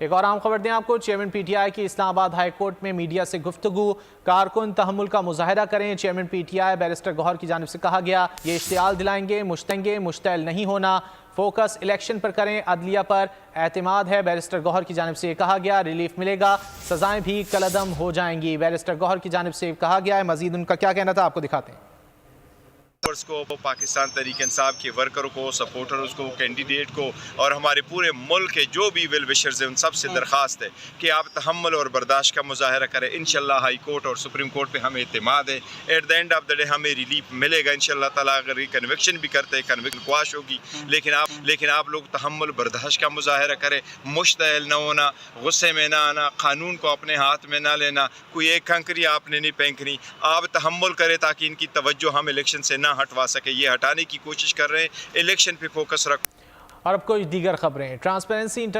ایک اور اہم خبر دیں آپ کو، چیئرمین پی ٹی آئی کی اسلام آباد ہائی کورٹ میں میڈیا سے گفتگو، کارکن تحمل کا مظاہرہ کریں۔ Chairman P T I barrister Gohar کی جانب سے کہا گیا یہ اشتعال دلائیں گے، مشتعل نہیں ہونا، فوکس الیکشن پر کریں، عدلیہ پر اعتماد ہے۔ بیرسٹر گوہر کی جانب سے یہ کہا گیا ریلیف ملے گا، سزائیں بھی کالعدم ہو جائیں گی۔ بیرسٹر گوہر کی جانب سے کہا گیا ہے، مزید ان کا کیا کہنا تھا آپ کو دکھاتے ہیں۔ کو پاکستان تحریک انصاف کے ورکروں کو، سپورٹرز کو، کینڈیڈیٹ کو اور ہمارے پورے ملک کے جو بھی ویل وشرز ہیں ان سب سے درخواست ہے کہ آپ تحمل اور برداشت کا مظاہرہ کریں۔ انشاءاللہ ہائی کورٹ اور سپریم کورٹ پہ ہمیں اعتماد ہے، at the end of the day ہمیں ریلیف ملے گا انشاءاللہ تعالیٰ۔ اگر یہ کنوکشن بھی کرتے ہیں، کنوکشن خواش ہوگی، لیکن آپ لوگ تحمل برداشت کا مظاہرہ کریں، مشتعل نہ ہونا، غصے میں نہ آنا، قانون کو اپنے ہاتھ میں نہ لینا، کوئی ایک کنکری آپ نے نہیں پھینکنی، آپ تحمل کریں تاکہ ان کی توجہ ہم الیکشن سے نہ ہٹوا سکے۔ یہ ہٹانے کی کوشش کر رہے ہیں، الیکشن پہ فوکس رکھو۔ اور اب کچھ دیگر خبریں۔ ٹرانسپیرنسی